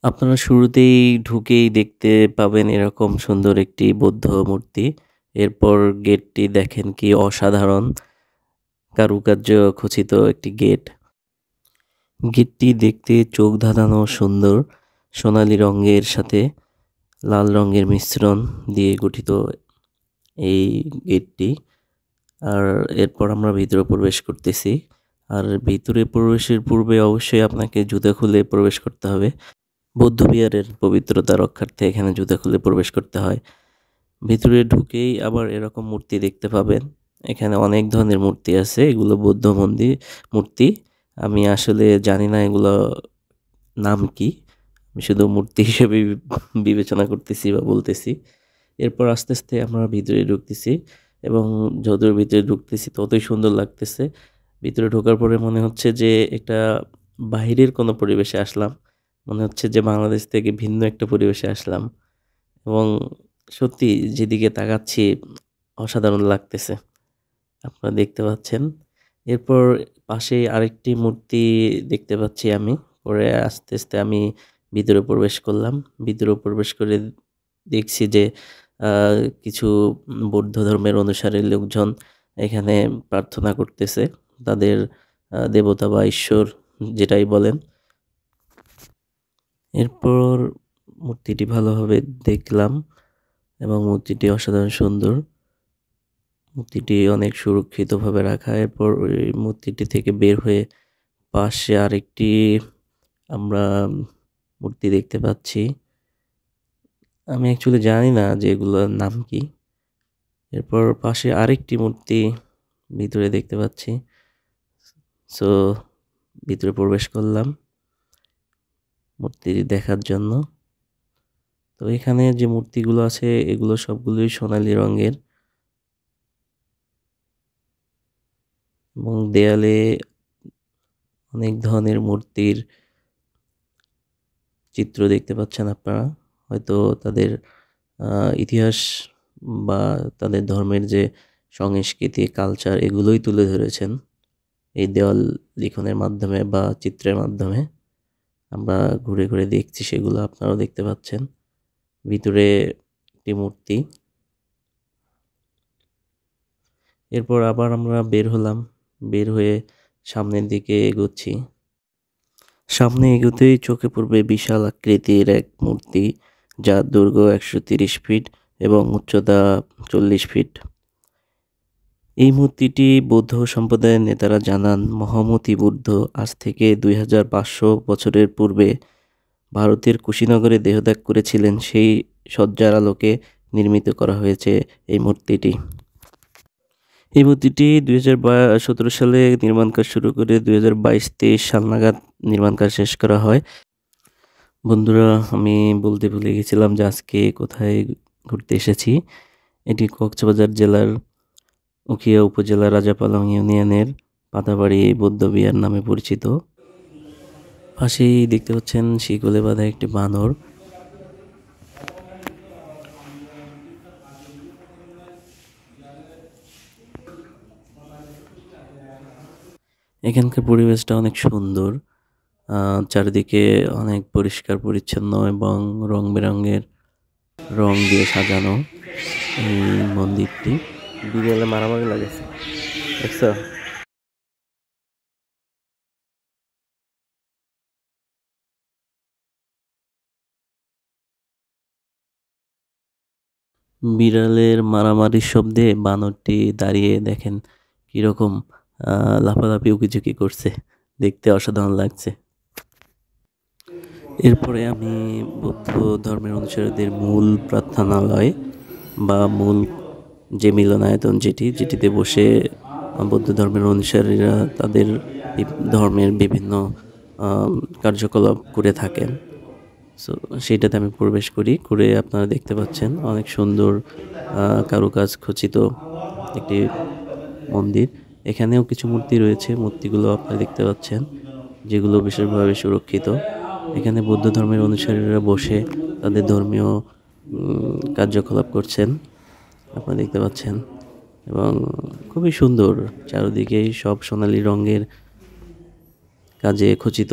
আপনারা শুরুতেই ঢুকেই দেখতে পাবেন এরকম সুন্দর একটি বৌদ্ধ মূর্তি। এরপর গেটটি দেখেন কি অসাধারণ কারুকার্য খচিত একটি গেট। গেটটি দেখতে চোখ ধাঁধানো সুন্দর, সোনালী রঙের সাথে লাল রঙের মিশ্রণ দিয়ে গঠিত এই গেটটি। আর এরপর আমরা ভিতরে প্রবেশ করতেছি। আর ভিতরে প্রবেশের পূর্বে অবশ্যই আপনাকে জুতা খুলে প্রবেশ করতে হবে। বৌদ্ধবিহারের পবিত্রতা রক্ষার্থে এখানে জুতা খুলে প্রবেশ করতে হয়। ভিতরে ঢুকেই আবার এরকম মূর্তি দেখতে পাবেন। এখানে অনেক ধরনের মূর্তি আছে, এগুলো বৌদ্ধ মূর্তি। আমি আসলে জানি না এগুলো নাম কি, আমি শুধু মূর্তি হিসেবে বিবেচনা করতেছি বা বলতেছি। এরপর আস্তে আস্তে আমরা ভিতরে ঢুকতেছি এবং যতদূর ভিতরে ঢুকতেছি ততই সুন্দর লাগতেছে। ভিতরে ঢোকার পরে মনে হচ্ছে যে একটা বাহিরের কোনো পরিবেশে আসলাম, মনে হচ্ছে যে বাংলাদেশ থেকে ভিন্ন একটা পরিবেশে আসলাম এবং সত্যি যেদিকে তাকাচ্ছি অসাধারণ লাগতেছে, আপনারা দেখতে পাচ্ছেন। এরপর পাশেই আরেকটি মূর্তি দেখতে পাচ্ছি আমি। পরে আস্তে আস্তে আমি ভিতরে প্রবেশ করলাম। ভিতরে প্রবেশ করে দেখছি যে কিছু বৌদ্ধ ধর্মের অনুসারী লোকজন এখানে প্রার্থনা করতেছে তাদের দেবতা বা ঈশ্বর যেটাই বলেন। এরপর মূর্তিটি ভালোভাবে দেখলাম এবং মূর্তিটি অসাধারণ সুন্দর। মূর্তিটি অনেক সুরক্ষিতভাবে রাখা। এরপর ওই মূর্তিটি থেকে বের হয়ে পাশে আরেকটি আমরা মূর্তি দেখতে পাচ্ছি। আমি অ্যাকচুয়ালি জানি না যে এগুলোর নাম কি। এরপর পাশে আরেকটি মূর্তি ভিতরে দেখতে পাচ্ছি। সো ভিতরে প্রবেশ করলাম মূর্তিটি দেখার জন্য। তো এখানে যে মূর্তিগুলো আছে এগুলো সবগুলোই সোনালী রঙের এবং দেয়ালে অনেক ধরনের মূর্তির চিত্র দেখতে পাচ্ছেন আপনারা। হয়তো তাদের ইতিহাস বা তাদের ধর্মের যে সংস্কৃতি, কালচার এগুলোই তুলে ধরেছেন এই দেওয়াল লিখনের মাধ্যমে বা চিত্রের মাধ্যমে। আমরা ঘুরে ঘুরে দেখছি, সেগুলো আপনারাও দেখতে পাচ্ছেন। ভিতরে একটি মূর্তি। এরপর আবার আমরা বের হলাম, বের হয়ে সামনের দিকে এগোচ্ছি। সামনে এগোতেই চোখে পড়বে বিশাল আকৃতির এক মূর্তি, যার দৈর্ঘ্য 130 ফিট এবং উচ্চতা 40 ফিট। এই মূর্তিটি বৌদ্ধ সম্প্রদায়ের নেতারা জানান মহামতি বুদ্ধ আজ থেকে 2500 বছরের পূর্বে ভারতের কুশীনগরে দেহত্যাগ করেছিলেন, সেই সজ্জার আলোকে নির্মিত করা হয়েছে এই মূর্তিটি। এই মূর্তিটি 2017 সালে নির্মাণ কাজ শুরু করে 2022-23 সাল নাগাদ নির্মাণ কাজ শেষ করা হয়। বন্ধুরা, আমি বলতে ভুলে গেছিলাম যে আজকে কোথায় ঘুরতে এসেছি। এটি কক্সবাজার জেলার উখিয়া উপজেলার রাজাপালং ইউনিয়নের পাতাবাড়ি বৌদ্ধবিহার নামে পরিচিত। পাশেই দেখতে পাচ্ছেন শিকলে বাঁধা একটি বানর। এখানকার পরিবেশটা অনেক সুন্দর। চারিদিকে অনেক পরিষ্কার পরিচ্ছন্ন এবং রং বেরঙের রং দিয়ে সাজানো এই মন্দিরটি। বিকেলে মারামারি লাগেছে, দেখছো? বিড়ালের মারামারির শব্দে বানরটি দাঁড়িয়ে দেখেন কিরকম লাফালাফি উকিঝুঁকি করছে, দেখতে অসাধারণ লাগছে। এরপরে আমি বৌদ্ধ ধর্মের অনুসারীদের মূল প্রার্থনালয় বা মূল যে মিলনায়তন যেটিতে বসে বৌদ্ধ ধর্মের অনুসারীরা তাদের ধর্মের বিভিন্ন কার্যকলাপ করে থাকেন। সো সেইটাতে আমি প্রবেশ করে আপনারা দেখতে পাচ্ছেন অনেক সুন্দর কারুকাজ খচিত একটি মন্দির। এখানেও কিছু মূর্তি রয়েছে, মূর্তিগুলো আপনারা দেখতে পাচ্ছেন যেগুলো বিশেষভাবে সুরক্ষিত। এখানে বৌদ্ধ ধর্মের অনুসারীরা বসে তাদের ধর্মীয় কার্যকলাপ করছেন, আপনারা দেখতে পাচ্ছেন। এবং খুবই সুন্দর, চারিদিকেই সব সোনালী রঙের কাজে খচিত,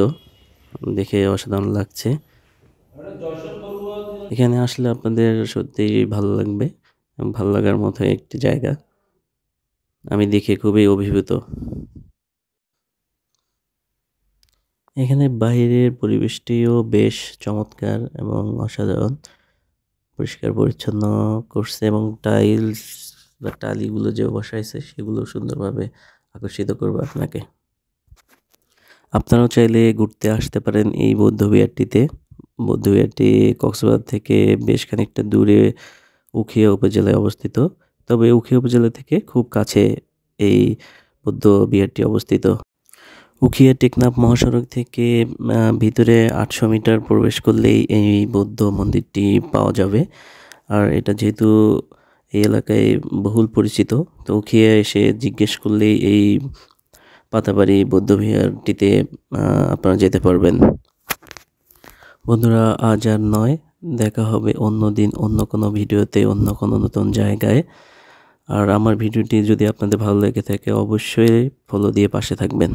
দেখে অসাধারণ লাগছে। এখানে আসলে আপনাদের সত্যিই ভালো লাগবে, ভালো লাগার মতো একটি জায়গা। আমি দেখে খুবই অভিভূত। এখানে বাইরের পরিবেশটিও বেশ চমৎকার এবং অসাধারণ। পরিষ্কার পরিচ্ছন্ন করছে এবং টাইলস বা টালিগুলো যে বসাইছে সেগুলো সুন্দরভাবে আকর্ষিত করবে আপনাকে। আপনারাও চাইলে ঘুরতে আসতে পারেন এই বৌদ্ধবিহারটিতে। বৌদ্ধবিহারটি কক্সবাজার থেকে বেশ খানিকটা দূরে উখিয়া উপজেলায় অবস্থিত। তবে উখিয়া উপজেলা থেকে খুব কাছে এই বৌদ্ধবিহারটি অবস্থিত। উখিয়া টেকনাফ মহাসড়ক থেকে ভিতরে 800 মিটার প্রবেশ করলেই এই বৌদ্ধ মন্দিরটি পাওয়া যাবে। আর এটা যেহেতু এই এলাকায় বহুল পরিচিত, তো উখিয়া এসে জিজ্ঞেস করলেই এই পাতাবাড়ি বৌদ্ধবিহারটিতে আপনারা যেতে পারবেন। বন্ধুরা, আজ আর নয়, দেখা হবে অন্য দিন অন্য কোনো ভিডিওতে অন্য কোনো নতুন জায়গায়। আর আমার ভিডিওটি যদি আপনাদের ভালো লেগে থাকে অবশ্যই ফলো দিয়ে পাশে থাকবেন।